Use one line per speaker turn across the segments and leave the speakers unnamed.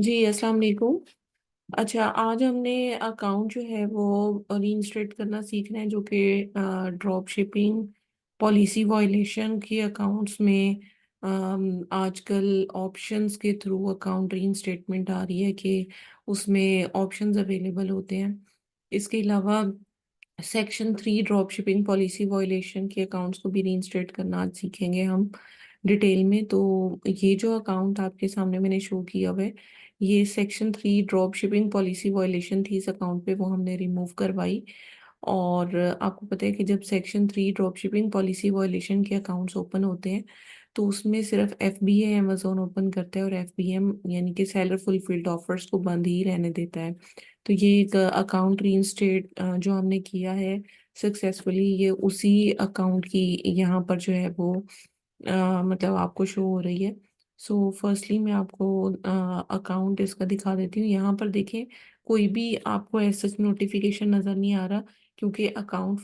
जी अस्सलाम वालेकुम। अच्छा, आज हमने अकाउंट जो है वो रीइंस्टेट करना सीखना है, जो कि ड्रॉप शिपिंग पॉलिसी वायलेशन के अकाउंट्स में आजकल ऑप्शंस के थ्रू अकाउंट रीइंस्टेटमेंट आ रही है कि उसमें ऑप्शंस अवेलेबल होते हैं। इसके अलावा section 3 drop shipping policy violation के अकाउंट्स को भी रीइंस्टेट करना आज सीखेंगे हम डिटेल में। तो ये जो अकाउंट आपके सामने मैंने शो किया हुआ है, ये section 3 drop shipping policy violation थी इस अकाउंट पे, वो हमने रिमूव करवाई। और आपको पता है कि जब section 3 drop shipping policy violation के अकाउंट्स ओपन होते हैं तो उसमें सिर्फ FBA अमेजोन ओपन करता है, और FBM यानी कि सेलर फुलफिल्ड ऑफर्स को बंद ही रहने देता है। तो ये एक अकाउंट रीइंस्टेट जो हमने किया है सक्सेसफुली, ये उसी अकाउंट की यहाँ पर जो है वो मतलब आपको शो हो रही है। सो फर्स्टली मैं आपको अकाउंट इसका दिखा देती हूँ। यहाँ पर देखें, कोई भी आपको ऐसा नोटिफिकेशन नज़र नहीं आ रहा, क्योंकि अकाउंट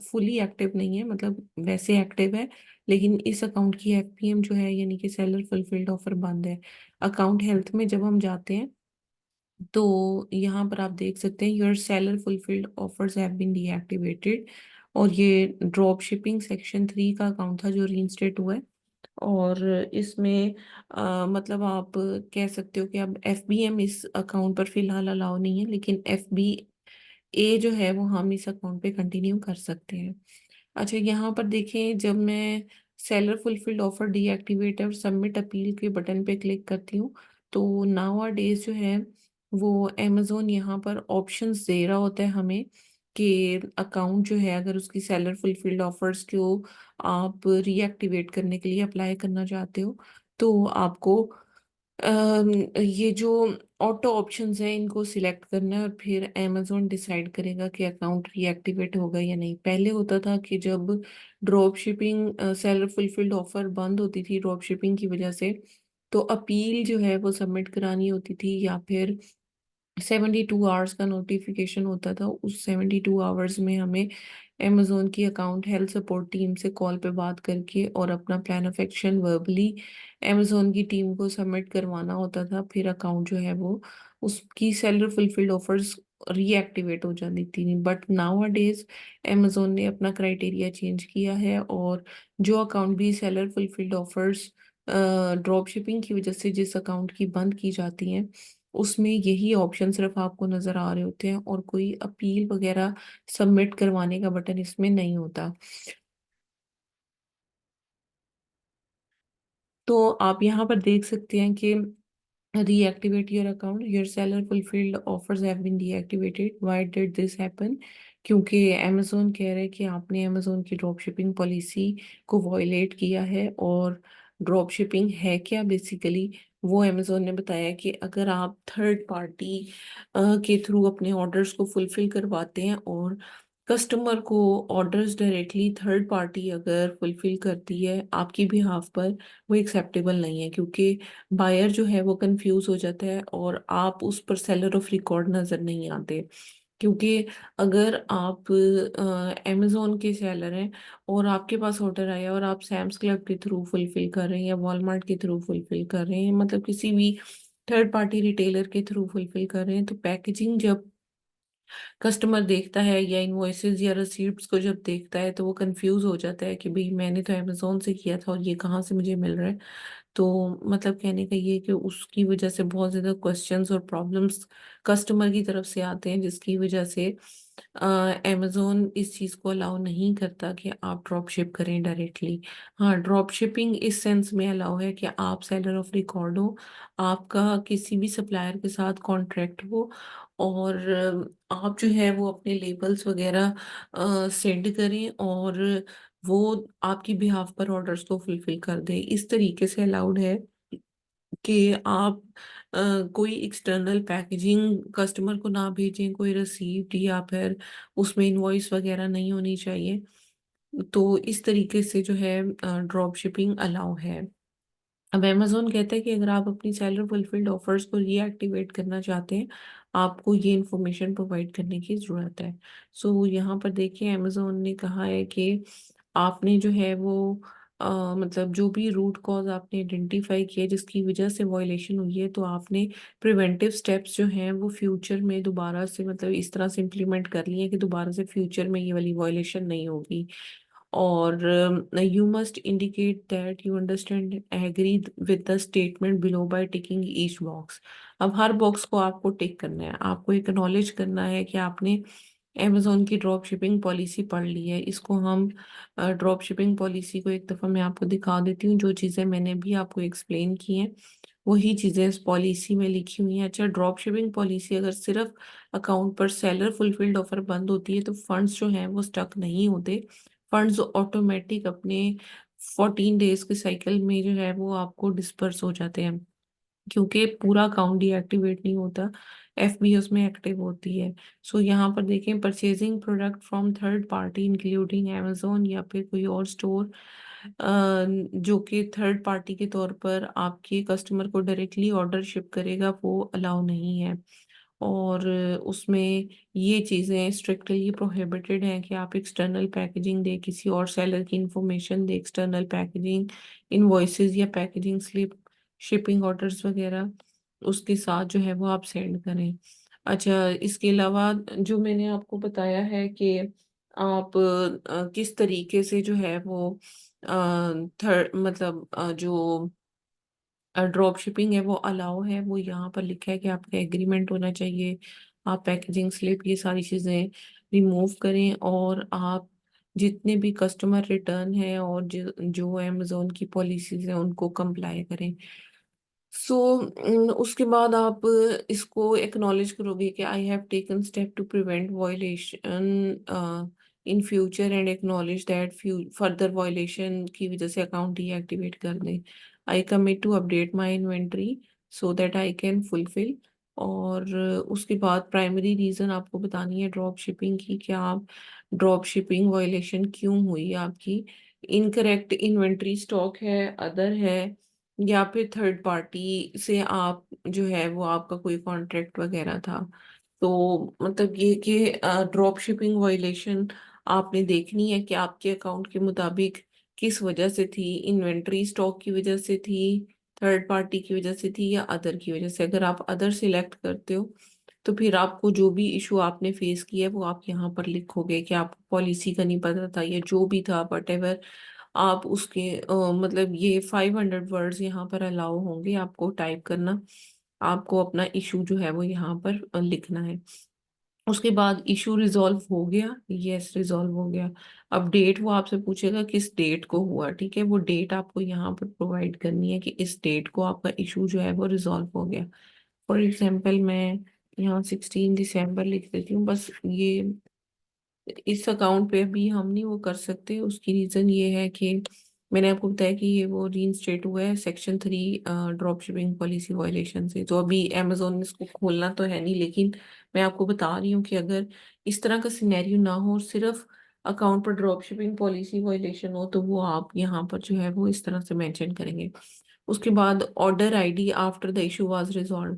फुली एक्टिव नहीं है, मतलब वैसे एक्टिव है, लेकिन इस अकाउंट की FPM जो है यानी कि सेलर फुलफिल्ड ऑफर बंद है। अकाउंट हेल्थ में जब हम जाते हैं तो यहाँ पर आप देख सकते हैं your seller fulfilled offers have been deactivated. और ये ड्रॉप शिपिंग सेक्शन 3 का अकाउंट था जो रीइंस्टेट हुआ है। और इसमें मतलब आप कह सकते हो कि अब FBM इस अकाउंट पर फिलहाल अलाउ नहीं है, लेकिन FBA जो है वो हम इस अकाउंट पे कंटिन्यू कर सकते हैं। अच्छा, यहाँ पर देखें, जब मैं सेलर फुलफिल्ड ऑफर डीएक्टिवेट और सबमिट अपील के बटन पे क्लिक करती हूँ तो नाउ डेज जो है वो अमेजोन यहाँ पर ऑप्शंस दे रहा होता है हमें कि अकाउंट जो है, अगर उसकी सेलर फुलफिल्ड ऑफर्स को आप रीएक्टिवेट करने के लिए अप्लाई करना चाहते हो तो आपको ये जो ऑटो ऑप्शंस हैं इनको सिलेक्ट करना है, और फिर अमेजोन डिसाइड करेगा कि अकाउंट रीएक्टिवेट होगा या नहीं। पहले होता था कि जब drop shipping seller fulfilled offer बंद होती थी ड्रॉप शिपिंग की वजह से, तो अपील जो है वो सबमिट करानी होती थी, या फिर 72 आवर्स का नोटिफिकेशन होता था। उस 72 आवर्स में हमें अमेजोन की अकाउंट हेल्थ सपोर्ट टीम से कॉल पे बात करके और अपना plan of action verbally Amazon की टीम को सबमिट करवाना होता था। फिर अकाउंट जो है वो उसकी सेलर फुलफिल्ड ऑफर्स रीएक्टिवेट हो जाती थी। बट नाउ डेज अमेजोन ने अपना क्राइटेरिया चेंज किया है, और जो अकाउंट भी seller fulfilled offers drop shipping की वजह से जिस अकाउंट की बंद की जाती हैं उसमें यही ऑप्शन सिर्फ आपको नजर आ रहे होते हैं, और कोई अपील वगैरह सबमिट करवाने का बटन इसमें नहीं होता। तो आप यहाँ पर देख सकते हैं कि reactivate your account, your seller fulfilled offers have been deactivated, why did this happen? क्योंकि amazon कह रहे हैं कि आपने amazon की ड्रॉप शिपिंग पॉलिसी को वॉयलेट किया है। और ड्रॉप शिपिंग है क्या बेसिकली, वो amazon ने बताया कि अगर आप थर्ड पार्टी के थ्रू अपने ऑर्डर्स को फुलफिल करवाते हैं, और कस्टमर को ऑर्डर्स डायरेक्टली थर्ड पार्टी अगर फुलफिल करती है आपकी बिहाफ पर, वो एक्सेप्टेबल नहीं है, क्योंकि बायर जो है वो कंफ्यूज हो जाता है और आप उस पर सेलर ऑफ रिकॉर्ड नजर नहीं आते। क्योंकि अगर आप अमेजोन के सेलर हैं और आपके पास ऑर्डर आया और आप सैम्स क्लब के थ्रू फुलफिल कर रहे हैं या वॉलमार्ट के थ्रू फुलफिल कर रहे हैं, मतलब किसी भी थर्ड पार्टी रिटेलर के थ्रू फुलफिल कर रहे हैं, तो पैकेजिंग जब कस्टमर देखता है या इनवॉइसेस या रसीट्स को जब देखता है तो वो कंफ्यूज हो जाता है कि भाई मैंने तो अमेजोन से किया था और ये कहाँ से मुझे मिल रहा है। तो मतलब कहने का ये है कि उसकी वजह से बहुत ज़्यादा क्वेश्चंस और प्रॉब्लम्स कस्टमर की तरफ से आते हैं, जिसकी वजह से अमेजोन इस चीज़ को अलाउ नहीं करता कि आप ड्रॉप शिप करें डायरेक्टली। हाँ, ड्रॉप शिपिंग इस सेंस में अलाउ है कि आप सेलर ऑफ रिकॉर्ड हो, आपका किसी भी सप्लायर के साथ कॉन्ट्रैक्ट हो, और आप जो है वो अपने लेबल्स वगैरह सेंड करें, और वो आपकी बिहाफ पर ऑर्डर्स को फुलफिल कर दे। इस तरीके से अलाउड है कि आप कोई एक्सटर्नल पैकेजिंग कस्टमर को ना भेजें, कोई रसीप्ट या फिर उसमें इनवॉइस वगैरह नहीं होनी चाहिए। तो इस तरीके से जो है ड्रॉप शिपिंग अलाउ है। अब अमेजोन कहता है कि अगर आप अपनी सेलर फुलफिल्ड ऑफर्स को रीएक्टिवेट करना चाहते हैं, आपको ये इन्फॉर्मेशन प्रोवाइड करने की ज़रूरत है। सो यहाँ पर देखिए, अमेजोन ने कहा है कि आपने जो है वो मतलब जो भी रूट कॉज आपने आइडेंटिफाई किया जिसकी वजह से वॉयलेशन हुई है, तो आपने प्रिवेंटिव स्टेप्स जो हैं वो फ्यूचर में दोबारा से मतलब इस तरह से इम्प्लीमेंट कर लिए कि दोबारा से फ्यूचर में ये वाली वॉयलेशन नहीं होगी। और you must indicate that you understand agree with the statement below by ticking each box. अब हर बॉक्स को आपको टिक करना है, आपको एक्नॉलेज करना है कि आपने अमेजोन की ड्रॉप शिपिंग पॉलिसी पढ़ ली है। इसको हम ड्रॉप शिपिंग पॉलिसी को एक दफ़ा मैं आपको दिखा देती हूँ। जो चीज़ें मैंने भी आपको एक्सप्लेन की हैं वही चीज़ें इस पॉलिसी में लिखी हुई हैं। अच्छा, ड्रॉप शिपिंग पॉलिसी अगर सिर्फ अकाउंट पर सेलर फुलफिल्ड ऑफर बंद होती है तो फंड्स जो हैं वो स्टक नहीं होते। फंड्स ऑटोमेटिक अपने 14 डेज के साइकिल में जो है वो आपको डिस्पर्स हो जाते हैं, क्योंकि पूरा अकाउंट डीएक्टिवेट नहीं होता, एफबी उसमें एक्टिव होती है। सो यहाँ पर देखें, purchasing product from third party including Amazon या फिर कोई और स्टोर जो कि थर्ड पार्टी के तौर पर आपके कस्टमर को डायरेक्टली ऑर्डर शिप करेगा, वो अलाउ नहीं है। और उसमें ये चीज़ें स्ट्रिक्टली प्रोहिबिटेड हैं कि आप एक्सटर्नल पैकेजिंग दे, किसी और सेलर की इंफॉर्मेशन दे, एक्सटर्नल पैकेजिंग, इनवॉइसेस या पैकेजिंग स्लिप, शिपिंग ऑर्डर्स वगैरह उसके साथ जो है वो आप सेंड करें। अच्छा, इसके अलावा जो मैंने आपको बताया है कि आप किस तरीके से जो है वो थर्ड मतलब जो ड्रॉप शिपिंग है वो अलाउ है, वो यहाँ पर लिखा है कि आपका एग्रीमेंट होना चाहिए। आप पैकेजिंग स्लिप ये सारी चीज़ें रिमूव करें और आप जितने भी कस्टमर रिटर्न है और जो अमेजोन की पॉलिसीज हैं उनको कंप्लाई करें। सो उसके बाद आप इसको एक्नॉलेज करोगे कि I have taken step to prevent violation in future and acknowledge that further violation की वजह से अकाउंट डीएक्टिवेट कर दें। I commit to update my inventory so that I can fulfil. और उसके बाद प्राइमरी रीजन आपको बतानी है ड्रॉप शिपिंग की, क्या आप ड्रॉप शिपिंग वॉयलेशन क्यों हुई आपकी। इनकरेक्ट इन्वेंट्री स्टॉक है, अदर है, या फिर थर्ड पार्टी से आप जो है वो आपका कोई कॉन्ट्रैक्ट वगैरह था। तो मतलब ये कि ड्रॉप शिपिंग वायलेशन आपने देखनी है कि आपके अकाउंट के मुताबिक किस वजह से थी, इन्वेंट्री स्टॉक की वजह से थी, थर्ड पार्टी की वजह से थी या अदर की वजह से। अगर आप अदर सिलेक्ट करते हो तो फिर आपको जो भी इशू आपने फेस किया है वो आप यहाँ पर लिखोगे कि आपको पॉलिसी का नहीं पता था या जो भी था, वट एवर आप उसके मतलब ये 500 वर्ड्स यहाँ पर अलाउ होंगे आपको टाइप करना। आपको अपना इशू जो है वो यहाँ पर लिखना है। उसके बाद इशू रिजॉल्व हो गया, यस रिजॉल्व हो गया। अब डेट वो आपसे पूछेगा किस डेट को हुआ, ठीक है, वो डेट आपको यहाँ पर प्रोवाइड करनी है कि इस डेट को आपका इशू जो है वो रिजॉल्व हो गया। फॉर एग्जाम्पल मैं यहाँ 16 दिसंबर लिख देती हूँ बस। ये इस अकाउंट पे भी हम नहीं वो कर सकते, उसकी रीज़न ये है कि मैंने आपको बताया कि ये वो रीइंस्टेट हुआ है section 3 drop shipping policy violation से। तो अभी अमेजोन ने इसको खोलना तो है नहीं, लेकिन मैं आपको बता रही हूँ कि अगर इस तरह का सिनेरियो ना हो, सिर्फ अकाउंट पर ड्रॉप शिपिंग पॉलिसी वायलेशन हो, तो वो आप यहाँ पर जो है वो इस तरह से मेंशन करेंगे। उसके बाद order ID after the issue was resolve,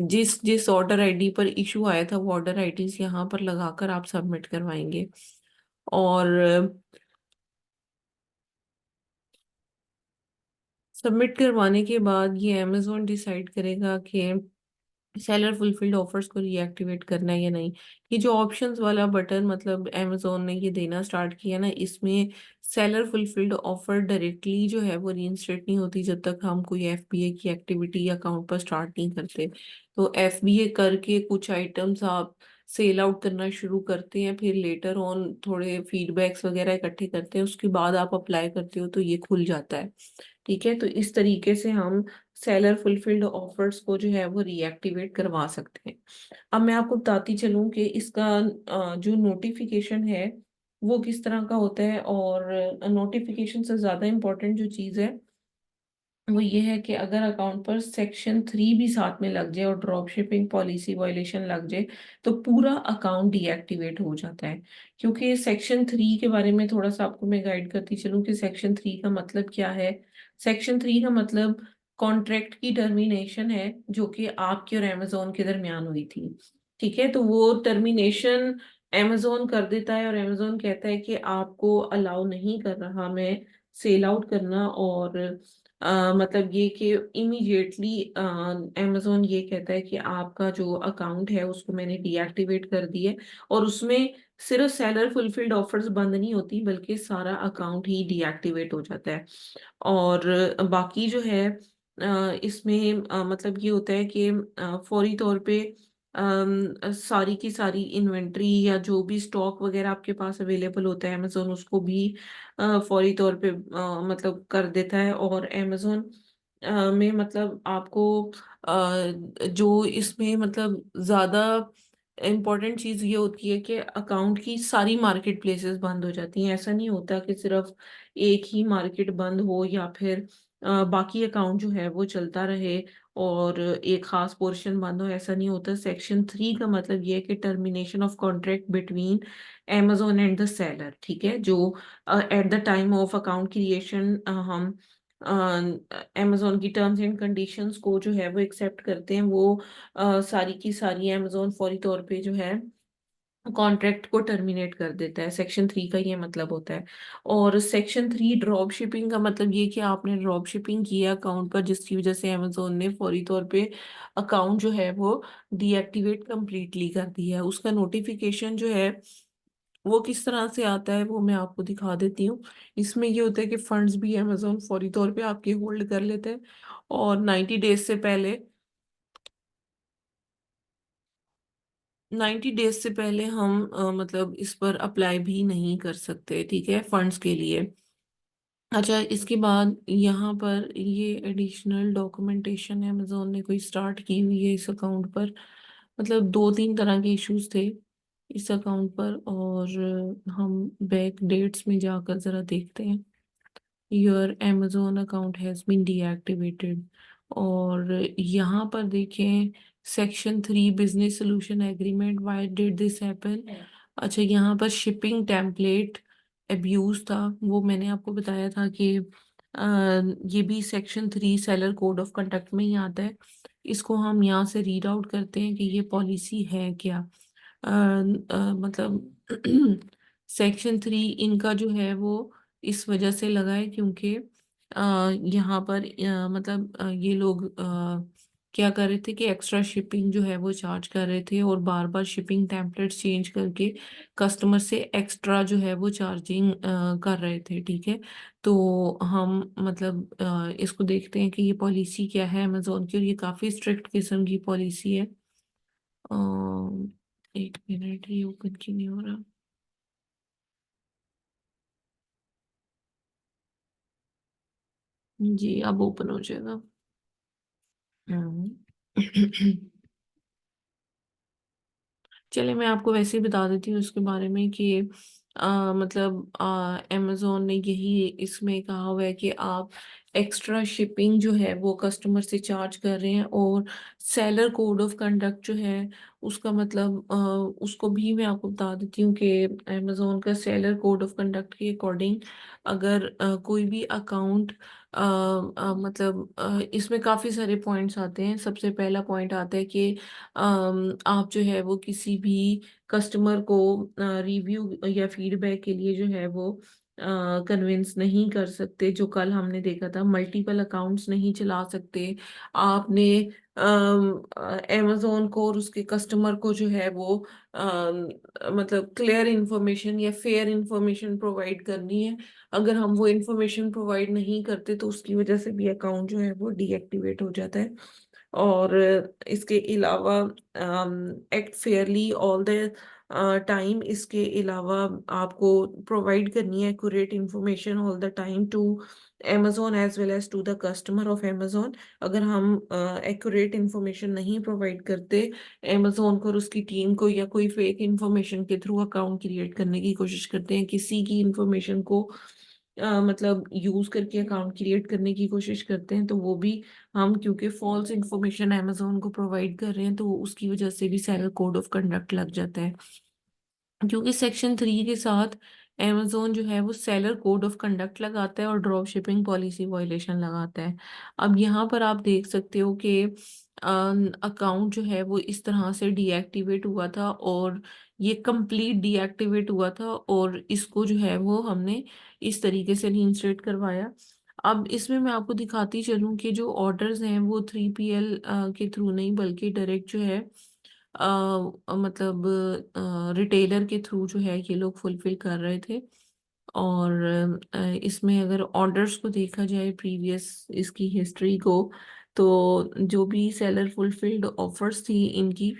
जिस जिस ऑर्डर आईडी पर इशू आया था वो ऑर्डर आईडीज यहाँ पर लगाकर आप सबमिट करवाएंगे। और सबमिट करवाने के बाद ये अमेजोन डिसाइड करेगा कि सेलर फुलफिल्ड ऑफर्स को रीएक्टिवेट करना है या नहीं। ये जो ऑप्शंस वाला बटन मतलब अमेजोन ने ये देना स्टार्ट किया ना, इसमें सेलर फुलफिल्ड ऑफर डायरेक्टली जो है वो रीइंस्टेट नहीं होती जब तक हम कोई एफबीए की एक्टिविटी अकाउंट पर स्टार्ट नहीं करते। तो एफबीए करके कुछ आइटम्स आप सेल आउट करना शुरू करते हैं, फिर लेटर ऑन थोड़े फीडबैक्स वगैरह इकट्ठे करते हैं, उसके बाद आप अप्लाई करते हो तो ये खुल जाता है। ठीक है, तो इस तरीके से हम सेलर फुलफिल्ड ऑफर्स को जो है वो रीएक्टिवेट करवा सकते हैं। अब मैं आपको बताती चलूं कि इसका जो नोटिफिकेशन है वो किस तरह का होता है। और नोटिफिकेशन से ज्यादा इम्पोर्टेंट जो चीज़ है वो ये है कि अगर अकाउंट पर सेक्शन 3 भी साथ में लग जाए और ड्रॉप शिपिंग पॉलिसी वायलेशन लग जाए तो पूरा अकाउंट डीएक्टिवेट हो जाता है। क्योंकि सेक्शन 3 के बारे में थोड़ा सा आपको मैं गाइड करती चलूं कि सेक्शन 3 का मतलब क्या है। सेक्शन 3 का मतलब कॉन्ट्रैक्ट की टर्मिनेशन है जो कि आपके और अमेजोन के दरमियान हुई थी। ठीक है, तो वो टर्मिनेशन अमेजोन कर देता है और अमेजोन कहता है कि आपको अलाउ नहीं कर रहा मैं सेल आउट करना। और मतलब ये कि इमीडिएटली अमेजोन ये कहता है कि आपका जो अकाउंट है उसको मैंने डीएक्टिवेट कर दिया है। और उसमें सिर्फ सेलर फुलफिल्ड ऑफर्स बंद नहीं होती बल्कि सारा अकाउंट ही डीएक्टिवेट हो जाता है। और बाकी जो है इसमें मतलब ये होता है कि फौरी तौर पे सारी की सारी इन्वेंट्री या जो भी स्टॉक वगैरह आपके पास अवेलेबल होता है अमेजोन उसको भी फौरी तौर पे मतलब कर देता है। और अमेजोन में मतलब आपको जो इसमें मतलब ज्यादा इम्पोर्टेंट चीज ये होती है कि अकाउंट की सारी मार्केट प्लेसेस बंद हो जाती हैं। ऐसा नहीं होता कि सिर्फ एक ही मार्केट बंद हो या फिर बाकी अकाउंट जो है वो चलता रहे और एक खास पोर्शन बंद हो। ऐसा नहीं होता। सेक्शन 3 का मतलब ये है कि termination of contract between Amazon and the seller, ठीक है, जो at the time of account creation हम Amazon की टर्म्स एंड कंडीशंस को जो है वो एक्सेप्ट करते हैं, वो सारी की सारी Amazon फौरी तौर पे जो है कॉन्ट्रैक्ट को टर्मिनेट कर देता है। सेक्शन 3 का ये मतलब होता है। और सेक्शन 3 ड्रॉप शिपिंग का मतलब ये कि आपने ड्रॉप शिपिंग किया अकाउंट पर जिसकी वजह से अमेजोन ने फौरी तौर पे अकाउंट जो है वो डीएक्टिवेट कंप्लीटली कर दिया है। उसका नोटिफिकेशन जो है वो किस तरह से आता है वो मैं आपको दिखा देती हूँ। इसमें ये होता है कि फंड्स भी अमेजोन फौरी तौर पे आपके होल्ड कर लेते हैं और 90 डेज से पहले 90 डेज से पहले हम मतलब इस पर अप्लाई भी नहीं कर सकते, ठीक है, फंड्स के लिए। अच्छा, इसके बाद यहाँ पर ये एडिशनल डॉक्यूमेंटेशन अमेजोन ने कोई स्टार्ट की हुई है इस अकाउंट पर। मतलब दो तीन तरह के इश्यूज थे इस अकाउंट पर और हम बैक डेट्स में जाकर जरा देखते हैं। Your Amazon account has been deactivated. और यहाँ पर देखें section 3 business solution agreement, why did this happen. अच्छा, यहाँ पर शिपिंग टेम्पलेट अब्यूज था, वो मैंने आपको बताया था कि ये भी section 3 seller code of conduct में ही आता है। इसको हम यहाँ से रीड आउट करते हैं कि ये पॉलिसी है क्या। मतलब सेक्शन 3 इनका जो है वो इस वजह से लगा है क्योंकि यहाँ पर मतलब ये लोग क्या कर रहे थे कि एक्स्ट्रा शिपिंग जो है वो चार्ज कर रहे थे और बार बार शिपिंग टेम्पलेट्स चेंज करके कस्टमर से एक्स्ट्रा जो है वो चार्जिंग कर रहे थे, ठीक है। तो हम मतलब इसको देखते हैं कि ये पॉलिसी क्या है अमेजोन की और ये काफ़ी स्ट्रिक्ट किस्म की पॉलिसी है। एक मिनट, ये ओपन क्यों नहीं हो रहा। जी, अब ओपन हो जाएगा। हम्म। चलिए मैं आपको वैसे ही बता देती हूँ इसके बारे में कि मतलब अमेजोन ने यही इसमें कहा हुआ है कि आप एक्स्ट्रा शिपिंग जो है वो कस्टमर से चार्ज कर रहे हैं। और सेलर कोड ऑफ कंडक्ट जो है उसका मतलब उसको भी मैं आपको बता देती हूँ कि अमेजोन का सेलर कोड ऑफ कंडक्ट के अकॉर्डिंग अगर कोई भी अकाउंट मतलब इसमें काफ़ी सारे पॉइंट्स आते हैं। सबसे पहला पॉइंट आता है कि आप जो है वो किसी भी कस्टमर को रिव्यू या फीडबैक के लिए जो है वो कन्विंस नहीं कर सकते। जो कल हमने देखा था, मल्टीपल अकाउंट्स नहीं चला सकते आपने। अमेजोन को और उसके कस्टमर को जो है वो मतलब क्लियर इंफॉर्मेशन या फेयर इंफॉर्मेशन प्रोवाइड करनी है। अगर हम वो इंफॉर्मेशन प्रोवाइड नहीं करते तो उसकी वजह से भी अकाउंट जो है वो डीएक्टिवेट हो जाता है। और इसके अलावा act fairly all the time, इसके अलावा आपको प्रोवाइड करनी है accurate information all the time to Amazon as well as to the customer of Amazon। अगर हम एक्यूरेट इंफॉर्मेशन नहीं प्रोवाइड करते Amazon को और उसकी टीम को, या कोई फेक इंफॉर्मेशन के थ्रू अकाउंट क्रिएट करने की कोशिश करते हैं, किसी की इंफॉर्मेशन को मतलब यूज करके अकाउंट क्रिएट करने की कोशिश करते हैं, तो वो भी हम क्योंकि फॉल्स इंफॉर्मेशन अमेजोन को प्रोवाइड कर रहे हैं तो उसकी वजह से भी सेलर कोड ऑफ कंडक्ट लग जाता है। क्योंकि सेक्शन 3 के साथ amazon जो है वो सेलर कोड ऑफ कंडक्ट लगाता है और ड्रॉप शिपिंग पॉलिसी वायलेशन लगाता है। अब यहाँ पर आप देख सकते हो कि अकाउंट जो है वो इस तरह से डीएक्टिवेट हुआ था, और ये कंप्लीट डीएक्टिवेट हुआ था, और इसको जो है वो हमने इस तरीके से रीइंस्टेट करवाया। अब इसमें मैं आपको दिखाती चलूं कि जो ऑर्डर्स हैं वो 3PL के थ्रू नहीं, बल्कि डायरेक्ट जो है मतलब रिटेलर के थ्रू जो है ये लोग फुलफिल कर रहे थे। और इसमें अगर ऑर्डर्स को देखा जाए, प्रीवियस इसकी हिस्ट्री को, तो जो भी सेलर फुलफिल्ड ऑफर्स थी इनकी,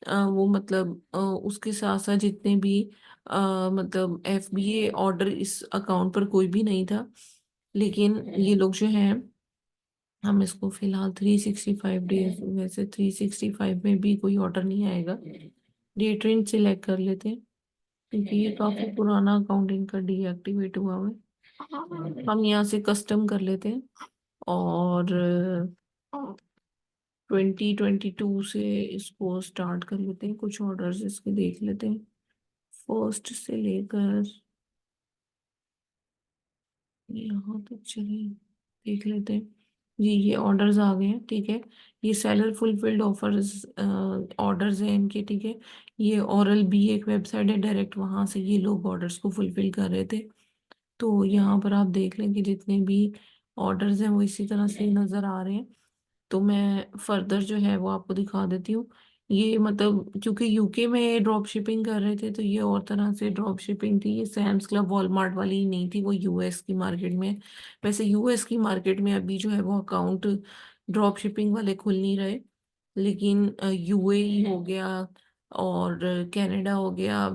वो मतलब उसके साथ साथ जितने भी मतलब FBA ऑर्डर इस अकाउंट पर कोई भी नहीं था। लेकिन ये लोग जो हैं, हम इसको फिलहाल 365 डेज, वैसे 365 में भी कोई ऑर्डर नहीं आएगा। डेट रेंज सिलेक्ट कर लेते हैं, क्योंकि ये काफी पुराना अकाउंट इनका डीएक्टिवेट हुआ हुआ है। हम यहाँ से कस्टम कर लेते हैं, और 2022 से इसको स्टार्ट कर लेते हैं, कुछ ऑर्डर्स इसके देख लेते हैं, फर्स्ट से लेकर यहाँ तक चले देख लेते हैं। जी, ये ऑर्डर्स आ गए हैं, ठीक है। ये सेलर फुलफिल्ड ऑफर्स ऑर्डर्स हैं इनके, ठीक है। ये ओरल बी एक वेबसाइट है, डायरेक्ट वहां से ये लोग ऑर्डर्स को फुलफिल कर रहे थे। तो यहाँ पर आप देख लें कि जितने भी ऑर्डर्स हैं वो इसी तरह से नजर आ रहे हैं। तो मैं फर्दर जो है वो आपको दिखा देती हूँ। ये मतलब क्योंकि यूके में ड्रॉप शिपिंग कर रहे थे, तो ये और तरह से ड्रॉप शिपिंग थी, ये सैम्स क्लब वॉलमार्ट वाली ही नहीं थी, वो यूएस की मार्केट में। वैसे यूएस की मार्केट में अभी जो है वो अकाउंट ड्रॉप शिपिंग वाले खुल नहीं रहे, लेकिन यूएई हो गया, और कनाडा हो गया,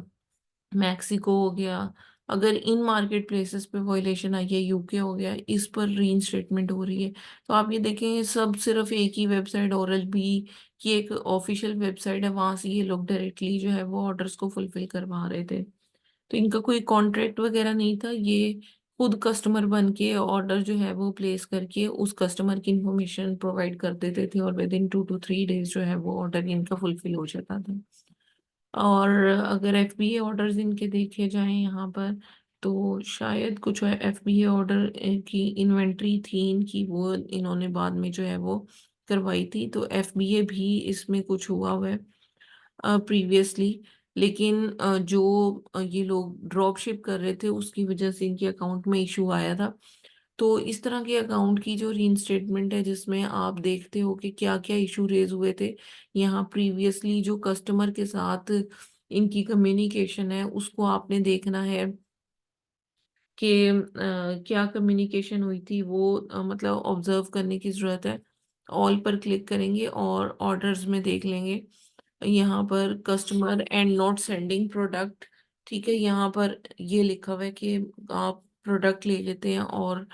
मैक्सिको हो गया, अगर इन मार्केट प्लेसेस पे वॉयलेशन आई है, यूके हो गया, इस पर रीइंस्टेटमेंट हो रही है। तो आप ये देखें, ये सब सिर्फ एक ही वेबसाइट, ओरल बी की एक ऑफिशियल वेबसाइट है, वहां से ये लोग डायरेक्टली जो है वो ऑर्डर्स को फुलफिल करवा रहे थे। तो इनका कोई कॉन्ट्रैक्ट वगैरह नहीं था, ये खुद कस्टमर बन के ऑर्डर जो है वो प्लेस करके उस कस्टमर की इंफॉर्मेशन प्रोवाइड कर देते थे, और विद इन 2 to 3 डेज जो है वो ऑर्डर इनका फुलफिल हो जाता था। और अगर FBA ऑर्डर्स इनके देखे जाएं यहाँ पर, तो शायद कुछ FBA ऑर्डर की इन्वेंट्री थी इनकी, वो इन्होंने बाद में जो है वो करवाई थी। तो FBA भी इसमें कुछ हुआ हुआ है प्रीवियसली। लेकिन जो ये लोग ड्रॉप शिप कर रहे थे उसकी वजह से इनके अकाउंट में इशू आया था। तो इस तरह के अकाउंट की जो रीइंस्टेटमेंट है, जिसमें आप देखते हो कि क्या क्या इशू रेज हुए थे, यहाँ प्रीवियसली जो कस्टमर के साथ इनकी कम्युनिकेशन है उसको आपने देखना है कि क्या कम्युनिकेशन हुई थी, वो मतलब ऑब्जर्व करने की जरूरत है। ऑल पर क्लिक करेंगे और ऑर्डर्स में देख लेंगे, यहाँ पर customer and not sending product, ठीक है। यहाँ पर ये लिखा हुआ है कि आप प्रोडक्ट ले लेते हैं और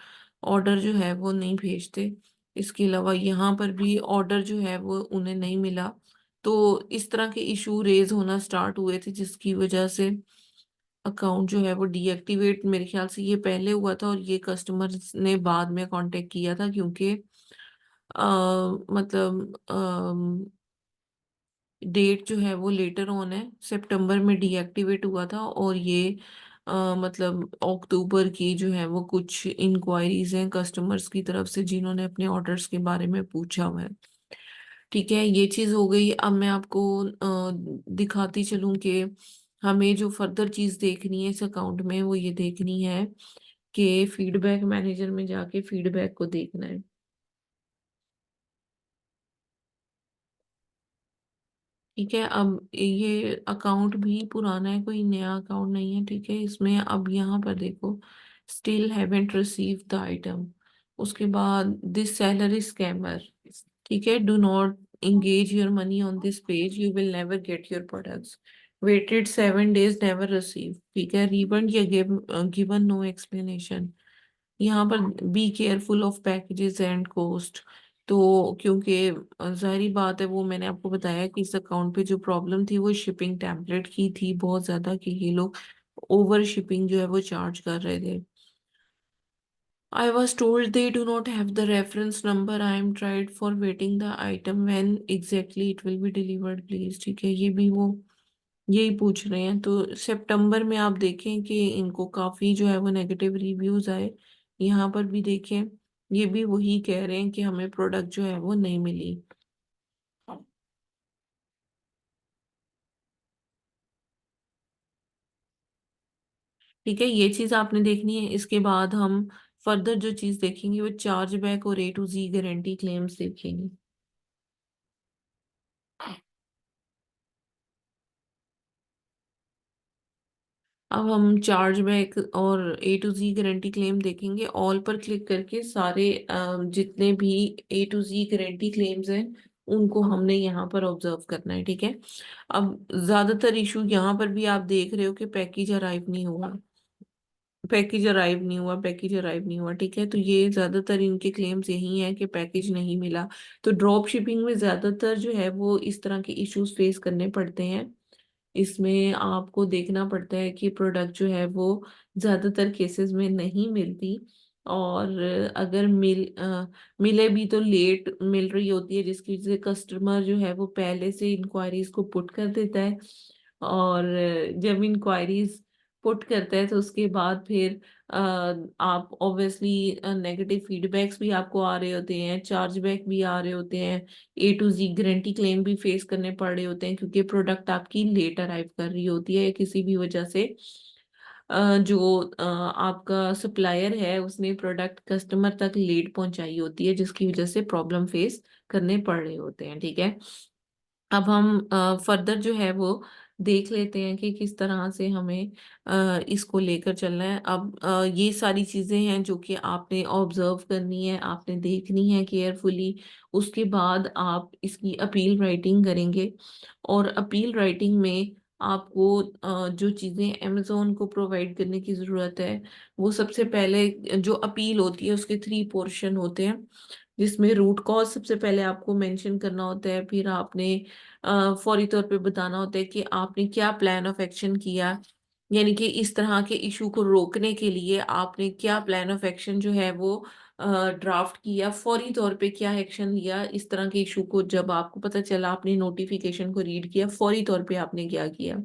ऑर्डर जो है वो नहीं भेजते। इसके अलावा यहाँ पर भी ऑर्डर जो है वो उन्हें नहीं मिला। तो इस तरह के इशू रेज होना स्टार्ट हुए थे, जिसकी वजह से अकाउंट जो है वो डीएक्टिवेट, मेरे ख्याल से ये पहले हुआ था और ये कस्टमर ने बाद में कांटेक्ट किया था, क्योंकि मतलब डेट जो है वो लेटर ऑन है, सितंबर में डीएक्टिवेट हुआ था, और ये मतलब अक्टूबर की जो है वो कुछ इंक्वायरीज हैं कस्टमर्स की तरफ से, जिन्होंने अपने ऑर्डर्स के बारे में पूछा हुआ है। ठीक है, ये चीज हो गई। अब मैं आपको दिखाती चलूं कि हमें जो फर्दर चीज देखनी है इस अकाउंट में, वो ये देखनी है कि फीडबैक मैनेजर में जाके फीडबैक को देखना है। ठीक है, अब ये अकाउंट भी पुराना है, कोई नया अकाउंट नहीं है, ठीक है। इसमें अब यहाँ पर देखो, still haven't receive the item, उसके बाद दिस सेलर इज स्कैमर, ठीक है। Do not engage your money on this page, you will never get your products, waited 7 days, never received, ठीक है। refund या given no explanation। यहाँ पर be careful of packages and cost. तो क्योंकि जाहिर बात है, वो मैंने आपको बताया कि इस अकाउंट पे जो प्रॉब्लम थी वो शिपिंग टेम्पलेट की थी बहुत ज्यादा, कि ये लोग ओवर शिपिंग जो है वो चार्ज कर रहे थे। I was told they do not have the reference number. I am tried for waiting the item when exactly it will be delivered, please, ठीक है। ये भी वो यही पूछ रहे हैं। तो सितंबर में आप देखें कि इनको काफी जो है वो नेगेटिव रिव्यूज आए। यहाँ पर भी देखें, ये भी वही कह रहे हैं कि हमें प्रोडक्ट जो है वो नहीं मिली। ठीक है, ये चीज आपने देखनी है। इसके बाद हम फर्दर जो चीज देखेंगे वो चार्ज बैक और A to Z guarantee claims देखेंगे। अब हम चार्ज बैक और A to Z guarantee claim देखेंगे। ऑल पर क्लिक करके सारे जितने भी A to Z guarantee claims हैं उनको हमने यहाँ पर ऑब्जर्व करना है। ठीक है, अब ज्यादातर इशू यहाँ पर भी आप देख रहे हो कि पैकेज अराइव नहीं हुआ, पैकेज अराइव नहीं हुआ, पैकेज अराइव नहीं हुआ। ठीक है, तो ये ज्यादातर इनके क्लेम्स यही है कि पैकेज नहीं मिला। तो ड्रॉप शिपिंग में ज्यादातर जो है वो इस तरह के इश्यूज फेस करने पड़ते हैं। इसमें आपको देखना पड़ता है कि प्रोडक्ट जो है वो ज्यादातर केसेस में नहीं मिलती, और अगर मिले भी तो लेट मिल रही होती है, जिसकी वजह से कस्टमर जो है वो पहले से इंक्वायरीज को पुट कर देता है। और जब इंक्वायरीज पुट करता है तो उसके बाद फिर आप ऑब्वियसली नेगेटिव फीडबैक्स भी आपको आ रहे होते हैं, चार्जबैक भी आ रहे होते हैं, A to Z guarantee claim भी फेस करने पड़ रहे होते हैं, क्योंकि प्रोडक्ट आपकी लेट अराइव कर रही होती है किसी भी वजह से। जो आपका सप्लायर है उसने प्रोडक्ट कस्टमर तक लेट पहुंचाई होती है, जिसकी वजह से प्रॉब्लम फेस करने पड़ रहे होते हैं। ठीक है, अब हम फर्दर जो है वो देख लेते हैं कि किस तरह से हमें इसको लेकर चलना है। अब ये सारी चीजें हैं जो कि आपने ऑब्जर्व करनी है, आपने देखनी है केयरफुली। उसके बाद आप इसकी अपील राइटिंग करेंगे, और अपील राइटिंग में आपको जो चीजें अमेजोन को प्रोवाइड करने की जरूरत है, वो सबसे पहले जो अपील होती है उसके 3 पोर्शन होते हैं, जिसमें रूट कॉज सबसे पहले आपको मेंशन करना होता है। फिर आपने फौरी तौर पे बताना होता है कि आपने क्या प्लान ऑफ एक्शन किया, यानी कि इस तरह के इशू को रोकने के लिए आपने क्या प्लान ऑफ एक्शन जो है वो ड्राफ्ट किया, फौरी तौर पे क्या एक्शन लिया। इस तरह के इशू को जब आपको पता चला, आपने नोटिफिकेशन को रीड किया, फौरी तौर पे आपने क्या किया।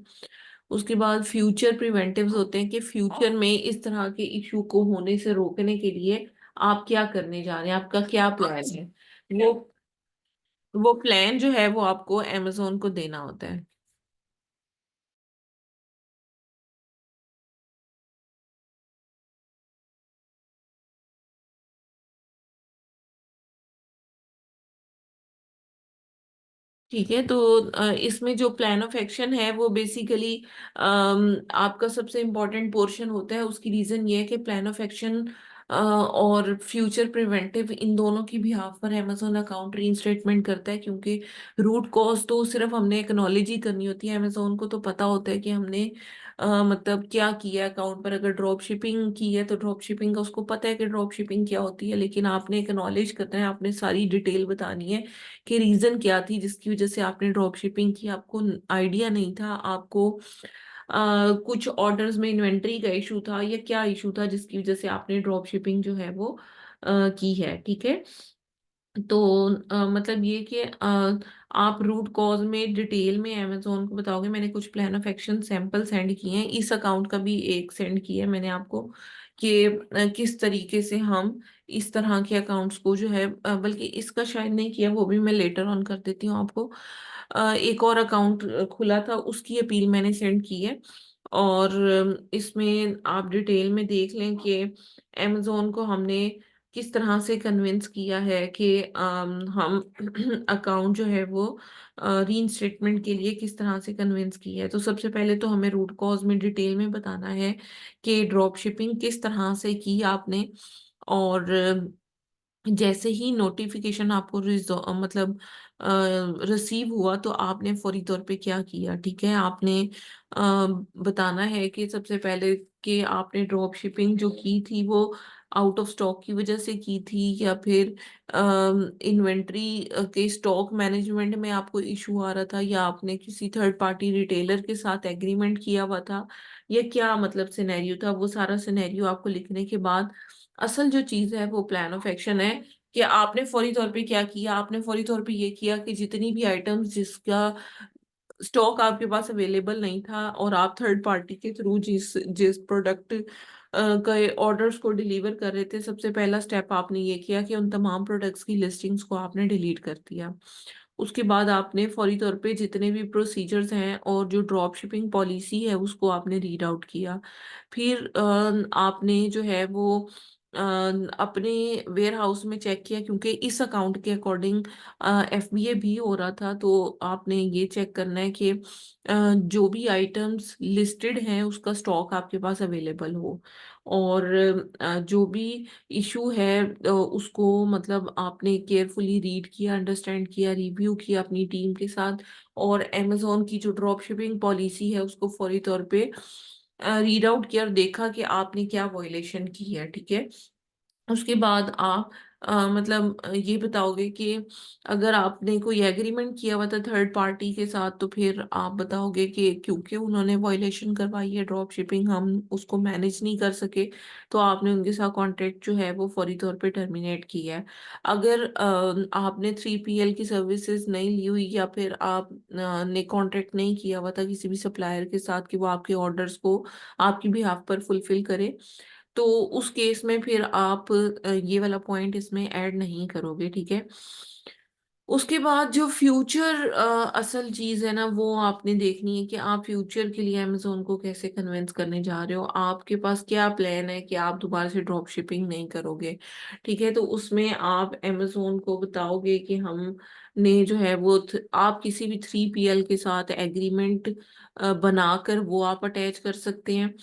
उसके बाद फ्यूचर प्रिवेंटिव्स होते हैं कि फ्यूचर में इस तरह के इशू को होने से रोकने के लिए आप क्या करने जा रहे हैं, आपका क्या प्लान है। वो वो प्लान जो है वो आपको अमेजोन को देना होता है। ठीक है, तो इसमें जो प्लान ऑफ एक्शन है वो बेसिकली आपका सबसे इम्पोर्टेंट पोर्शन होता है। उसकी रीजन ये है कि प्लान ऑफ एक्शन और फ्यूचर प्रिवेंटिव, इन दोनों की बिहाफ पर अमेजोन अकाउंट रीइंस्टेटमेंट करता है, क्योंकि रूट कॉज तो सिर्फ हमने एक्नॉलेज ही करनी होती है। अमेजोन को तो पता होता है कि हमने मतलब क्या किया अकाउंट पर। अगर ड्रॉप शिपिंग की है तो ड्रॉप शिपिंग का उसको पता है कि ड्रॉप शिपिंग क्या होती है, लेकिन आपने एक्नॉलेज करना है, आपने सारी डिटेल बतानी है कि रीजन क्या थी जिसकी वजह से आपने ड्रॉप शिपिंग की। आपको आइडिया नहीं था, आपको कुछ ऑर्डर्स में इन्वेंट्री का इशू था, या क्या इशू था जिसकी वजह से आपने ड्रॉप शिपिंग जो है वो की है। ठीक है, तो मतलब ये कि आप रूट कॉज में डिटेल में अमेजोन को बताओगे। मैंने कुछ plan of action sample send किए हैं, इस अकाउंट का भी एक सेंड किया है मैंने आपको, कि किस तरीके से हम इस तरह के अकाउंट्स को जो है बल्कि इसका शायद नहीं किया, वो भी मैं लेटर ऑन कर देती हूँ आपको। एक और अकाउंट खुला था, उसकी अपील मैंने सेंड की है। और इसमें आप डिटेल में देख लें कि अमेजोन को हमने किस तरह से कन्विंस किया है कि हम अकाउंट जो है वो रीइंस्टेटमेंट के लिए किस तरह से कन्विंस किया है। तो सबसे पहले तो हमें रूट कॉज में डिटेल में बताना है कि ड्रॉप शिपिंग किस तरह से की आपने। और जैसे ही नोटिफिकेशन आपको मतलब रिसीव हुआ तो आपने फौरी तौर पे क्या किया। ठीक है, आपने बताना है कि सबसे पहले कि आपने ड्रॉप शिपिंग जो की थी वो आउट ऑफ स्टॉक की वजह से की थी, या फिर इन्वेंट्री के स्टॉक मैनेजमेंट में आपको इशू आ रहा था, या आपने किसी थर्ड पार्टी रिटेलर के साथ एग्रीमेंट किया हुआ था, या क्या मतलब सिनेरियो था। वो सारा सिनेरियो आपको लिखने के बाद असल जो चीज है वो प्लान ऑफ एक्शन है, कि आपने फौरी तौर पे क्या किया। आपने फौरी तौर पे ये किया कि जितनी भी आइटम्स जिसका स्टॉक आपके पास अवेलेबल नहीं था और आप थर्ड पार्टी के थ्रू जिस जिस प्रोडक्ट के ऑर्डर्स को डिलीवर कर रहे थे, सबसे पहला स्टेप आपने ये किया कि उन तमाम प्रोडक्ट्स की लिस्टिंग्स को आपने डिलीट कर दिया। उसके बाद आपने फौरी तौर पे जितने भी प्रोसीजर्स हैं और जो ड्रॉप शिपिंग पॉलिसी है उसको आपने रीड आउट किया। फिर आपने जो है वो अपने वेयर हाउस में चेक किया, क्योंकि इस अकाउंट के अकॉर्डिंग एफबीए भी हो रहा था। तो आपने ये चेक करना है कि जो भी आइटम्स लिस्टेड हैं उसका स्टॉक आपके पास अवेलेबल हो, और जो भी इशू है उसको मतलब आपने केयरफुली रीड किया, अंडरस्टैंड किया, रिव्यू किया अपनी टीम के साथ, और अमेजोन की जो ड्रॉप शिपिंग पॉलिसी है उसको फौरी तौर पे रीड आउट किया और देखा कि आपने क्या वॉयलेशन की है। ठीक है। उसके बाद आप मतलब ये बताओगे कि अगर आपने कोई एग्रीमेंट किया हुआ था थर्ड पार्टी के साथ, तो फिर आप बताओगे कि क्योंकि उन्होंने वायलेशन करवाई है ड्रॉप शिपिंग, हम उसको मैनेज नहीं कर सके, तो आपने उनके साथ कॉन्ट्रैक्ट जो है वो फौरी तौर पे टर्मिनेट किया है। अगर आपने 3PL की सर्विसेज नहीं ली हुई, या फिर आप ने कॉन्ट्रैक्ट नहीं किया हुआ था किसी भी सप्लायर के साथ कि वो आपके ऑर्डर्स को आपकी बिहाफ पर फुलफिल करे, तो उस केस में फिर आप ये वाला पॉइंट इसमें ऐड नहीं करोगे। ठीक है। उसके बाद जो फ्यूचर असल चीज है ना, वो आपने देखनी है कि आप फ्यूचर के लिए अमेजोन को कैसे कन्विंस करने जा रहे हो, आपके पास क्या प्लान है कि आप दोबारा से ड्रॉप शिपिंग नहीं करोगे। ठीक है। तो उसमें आप अमेजोन को बताओगे कि हम ने जो है वो आप किसी भी 3PL के साथ एग्रीमेंट बनाकर वो आप अटैच कर सकते हैं,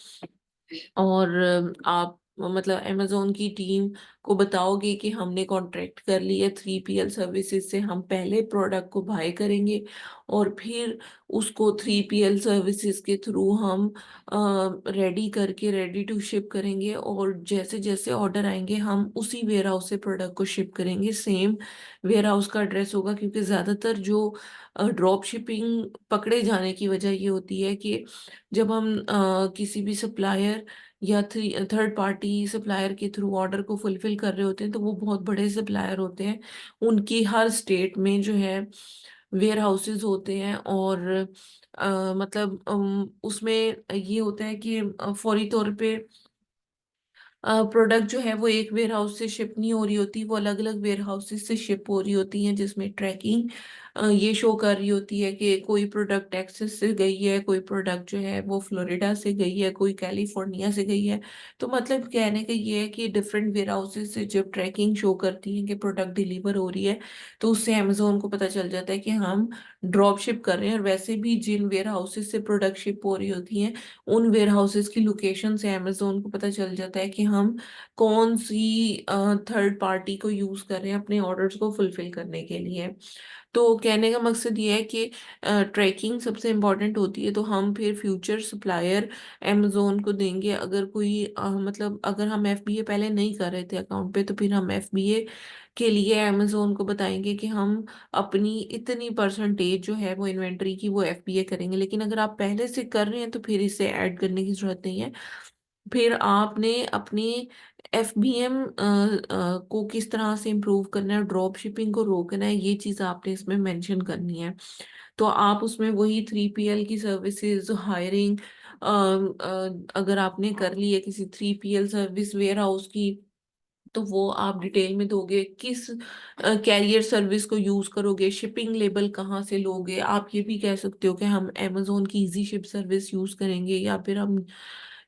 और आप मतलब अमेजोन की टीम को बताओगे कि हमने कॉन्ट्रैक्ट कर लिया 3PL सर्विसेज से, हम पहले प्रोडक्ट को बाय करेंगे और फिर उसको 3PL सर्विसेज के थ्रू हम रेडी करके रेडी टू शिप करेंगे, और जैसे जैसे ऑर्डर आएंगे हम उसी वेयर हाउस से प्रोडक्ट को शिप करेंगे। सेम वेयर हाउस का एड्रेस होगा, क्योंकि ज़्यादातर जो ड्रॉप शिपिंग पकड़े जाने की वजह ये होती है कि जब हम किसी भी सप्लायर या थर्ड पार्टी सप्लायर के थ्रू ऑर्डर को फुलफिल कर रहे होते हैं, तो वो बहुत बड़े सप्लायर होते हैं, उनकी हर स्टेट में जो है वेयर हाउसेज होते हैं, और मतलब उसमें ये होता है कि फौरी तौर पे प्रोडक्ट जो है वो एक वेयर हाउस से शिप नहीं हो रही होती, वो अलग अलग वेयर हाउसेस से शिप हो रही होती हैं, जिसमें ट्रैकिंग ये शो कर रही होती है कि कोई प्रोडक्ट टेक्सास से गई है, कोई प्रोडक्ट जो है वो फ्लोरिडा से गई है, कोई कैलिफोर्निया से गई है। तो मतलब कहने का ये है कि डिफरेंट वेयर हाउसेस से जब ट्रैकिंग शो करती है कि प्रोडक्ट डिलीवर हो रही है, तो उससे अमेजोन को पता चल जाता है कि हम ड्रॉप शिप कर रहे हैं। और वैसे भी जिन वेयर हाउसेस से प्रोडक्ट शिप हो रही होती हैं, उन वेयर हाउसेस की लोकेशन से अमेजोन को पता चल जाता है कि हम कौन सी थर्ड पार्टी को यूज कर रहे हैं अपने ऑर्डर्स को फुलफिल करने के लिए। तो कहने का मकसद ये है कि ट्रैकिंग सबसे इम्पोर्टेंट होती है, तो हम फिर फ्यूचर सप्लायर अमेजोन को देंगे। अगर कोई मतलब अगर हम एफबीए पहले नहीं कर रहे थे अकाउंट पे, तो फिर हम एफबीए के लिए अमेजोन को बताएंगे कि हम अपनी इतनी परसेंटेज जो है वो इन्वेंट्री की वो एफबीए करेंगे। लेकिन अगर आप पहले से कर रहे हैं तो फिर इसे ऐड करने की जरूरत नहीं है। फिर आपने अपनी एफबीएम को किस तरह से इम्प्रूव करना है, ड्रॉप शिपिंग को रोकना है, ये चीज़ आपने इसमें मेंशन करनी है। तो आप उसमें वही 3PL की सर्विसेज हायरिंग, अगर आपने कर ली है किसी 3PL सर्विस वेयर हाउस की, तो वो आप डिटेल में दोगे, किस कैरियर सर्विस को यूज करोगे, शिपिंग लेबल कहाँ से लोगे। आप ये भी कह सकते हो कि हम अमेजोन की इजी शिप सर्विस यूज करेंगे, या फिर हम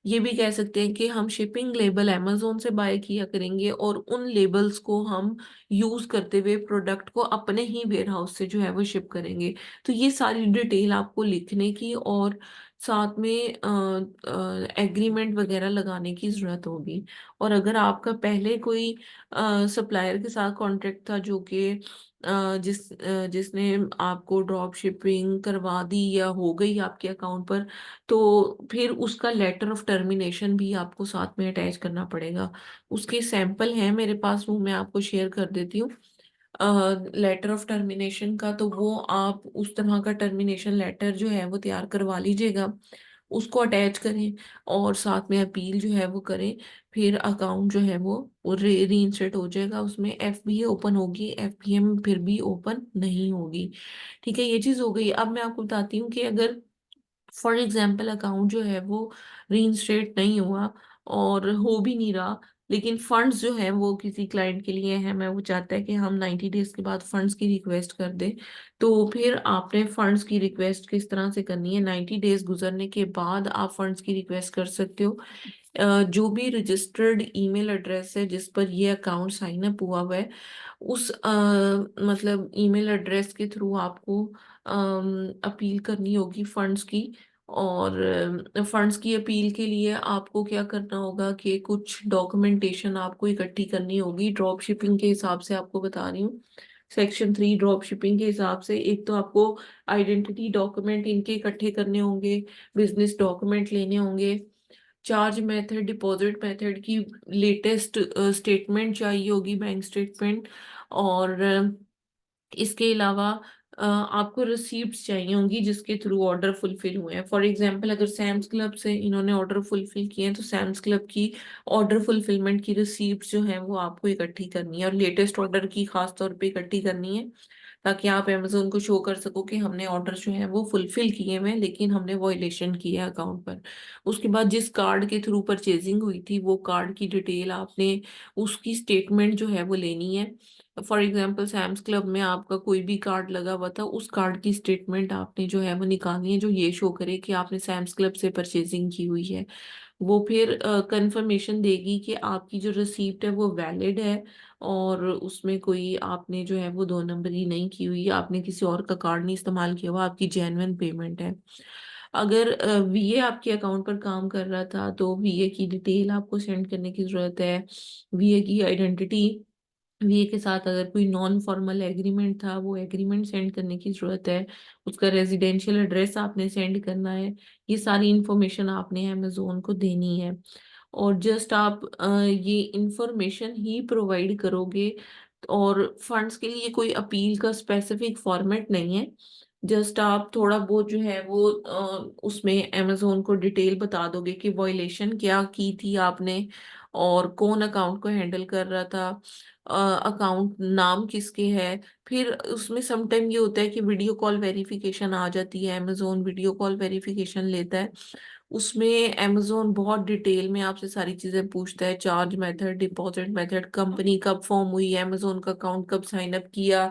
ये भी कह सकते हैं कि हम शिपिंग लेबल अमेजोन से बाय किया करेंगे और उन लेबल्स को हम यूज करते हुए प्रोडक्ट को अपने ही वेयर हाउस से जो है वो शिप करेंगे। तो ये सारी डिटेल आपको लिखने की और साथ में एग्रीमेंट वगैरह लगाने की जरूरत होगी। और अगर आपका पहले कोई सप्लायर के साथ कॉन्ट्रैक्ट था जो कि जिसने आपको ड्रॉप शिपिंग करवा दी या हो गई आपके अकाउंट पर, तो फिर उसका लेटर ऑफ टर्मिनेशन भी आपको साथ में अटैच करना पड़ेगा। उसके सैंपल हैं मेरे पास, वो मैं आपको शेयर कर देती हूँ लेटर ऑफ टर्मिनेशन का। तो वो आप उस तरह का टर्मिनेशन लेटर जो है वो तैयार करवा लीजिएगा। उसको अटैच करें और साथ में अपील जो है वो करें। फिर अकाउंट जो है वो रीइंस्टेट हो जाएगा, उसमें एफबीए ओपन होगी, एफपीएम फिर भी ओपन नहीं होगी। ठीक है, ये चीज हो गई। अब मैं आपको बताती हूँ कि अगर फॉर एग्जाम्पल अकाउंट जो है वो रीइंस्टेट नहीं हुआ और हो भी नहीं रहा, लेकिन फंड्स जो है वो किसी क्लाइंट के लिए है, मैं वो चाहता है कि हम 90 डेज के बाद फंड्स की रिक्वेस्ट कर दें। तो फिर आपने फंड्स की रिक्वेस्ट किस तरह से करनी है? 90 डेज गुजरने के बाद आप फंड्स की रिक्वेस्ट कर सकते हो। जो भी रजिस्टर्ड ईमेल एड्रेस है जिस पर ये अकाउंट साइन अप हुआ हुआ है, उस मतलब ईमेल एड्रेस के थ्रू आपको अपील करनी होगी फंड्स की। और फंड्स की अपील के लिए आपको क्या करना होगा कि कुछ डॉक्यूमेंटेशन आपको इकट्ठी करनी होगी ड्रॉप शिपिंग के हिसाब से, आपको बता रही हूँ। सेक्शन 3 ड्रॉप शिपिंग के हिसाब से एक तो आपको आइडेंटिटी डॉक्यूमेंट इनके इकट्ठे करने होंगे, बिजनेस डॉक्यूमेंट लेने होंगे, चार्ज मेथड, डिपॉजिट मेथड की लेटेस्ट स्टेटमेंट चाहिए होगी, बैंक स्टेटमेंट। और इसके अलावा आपको रिसीप्ट्स चाहिए होंगी जिसके थ्रू ऑर्डर फुलफिल हुए हैं। फॉर एग्जांपल अगर सैम्स क्लब से इन्होंने ऑर्डर फुलफिल किए हैं तो सैम्स क्लब की ऑर्डर फुलफिलमेंट की रिसीप्ट्स जो हैं वो आपको इकट्ठी करनी है, और लेटेस्ट ऑर्डर की खास तौर पे इकट्ठी करनी है, ताकि आप अमेजोन को शो कर सको कि हमने ऑर्डर जो है वो फुलफिल किए हुए हैं लेकिन हमने वॉयलेशन किया है अकाउंट पर। उसके बाद जिस कार्ड के थ्रू परचेजिंग हुई थी वो कार्ड की डिटेल आपने, उसकी स्टेटमेंट जो है वो लेनी है। फॉर एग्जाम्पल सैम्स क्लब में आपका कोई भी कार्ड लगा हुआ था, उस कार्ड की स्टेटमेंट आपने जो है वो निकालनी है जो ये शो करे कि आपने सैम्स क्लब से परचेजिंग की हुई है। वो फिर कंफर्मेशन देगी कि आपकी जो रिसीप्ट है वो वैलिड है और उसमें कोई आपने जो है वो दो नंबरी नहीं की हुई, आपने किसी और का कार्ड नहीं इस्तेमाल किया हुआ, आपकी जेन्युइन पेमेंट है। अगर वीए आपके अकाउंट पर काम कर रहा था तो वीए की डिटेल आपको सेंड करने की जरूरत है, वीए की आइडेंटिटी, वीए के साथ अगर कोई नॉन फॉर्मल एग्रीमेंट था वो एग्रीमेंट सेंड करने की जरूरत है, उसका रेजिडेंशियल एड्रेस आपने सेंड करना है। ये सारी इंफॉर्मेशन आपने अमेजोन को देनी है। और जस्ट आप ये इंफॉर्मेशन ही प्रोवाइड करोगे, और फंड्स के लिए कोई अपील का स्पेसिफिक फॉर्मेट नहीं है। जस्ट आप थोड़ा बहुत जो है वो उसमें अमेजोन को डिटेल बता दोगे कि वॉयलेशन क्या की थी आपने और कौन अकाउंट को हैंडल कर रहा था, अकाउंट नाम किसके है। फिर उसमें समटाइम ये होता है कि वीडियो कॉल वेरिफिकेशन आ जाती है, अमेजोन वीडियो कॉल वेरिफिकेशन लेता है। उसमें अमेजोन बहुत डिटेल में आपसे सारी चीजें पूछता है, charge method, deposit method, company कब फॉर्म हुई, अमेजोन का अकाउंट कब साइन अप किया,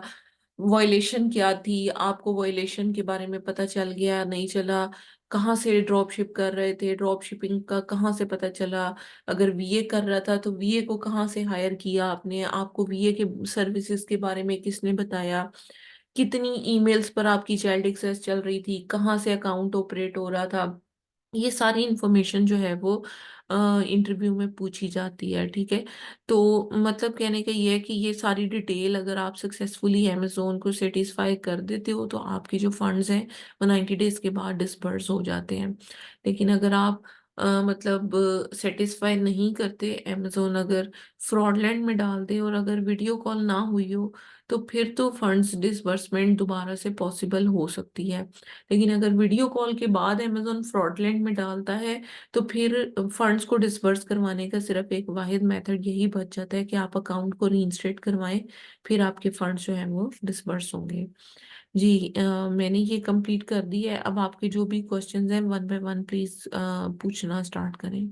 वॉयलेशन क्या थी, आपको वॉयलेशन के बारे में पता चल गया नहीं चला, कहाँ से ड्रॉप शिप कर रहे थे, ड्रॉप शिपिंग का कहाँ से पता चला, अगर वीए कर रहा था तो वीए को कहाँ से हायर किया आपने, आपको वीए के सर्विसेज के बारे में किसने बताया, कितनी ईमेल्स पर आपकी चाइल्ड एक्सेस चल रही थी, कहाँ से अकाउंट ऑपरेट हो रहा था। ये सारी इंफॉर्मेशन जो है वो इंटरव्यू में पूछी जाती है। ठीक है, तो मतलब कहने का ये है कि ये सारी डिटेल अगर आप सक्सेसफुली अमेजोन को सेटिस्फाई कर देते हो तो आपके जो फंड्स हैं वो 90 डेज के बाद डिसबर्स हो जाते हैं। लेकिन अगर आप मतलब सेटिस्फाई नहीं करते, अमेजोन अगर फ्रॉडलैंड में डाल दे और अगर वीडियो कॉल ना हुई हो तो फिर तो फंड्स डिसबर्समेंट दोबारा से पॉसिबल हो सकती है। लेकिन अगर वीडियो कॉल के बाद अमेजोन फ्रॉडलैंड में डालता है तो फिर फंड्स को डिसबर्स करवाने का सिर्फ एक वाहिद मेथड यही बच जाता है कि आप अकाउंट को रीइंस्टेट करवाएं, फिर आपके फंड्स जो है वो डिसबर्स होंगे। जी मैंने ये कंप्लीट कर दी है। अब आपके जो भी क्वेश्चंस हैं वन बाय वन प्लीज पूछना स्टार्ट करें।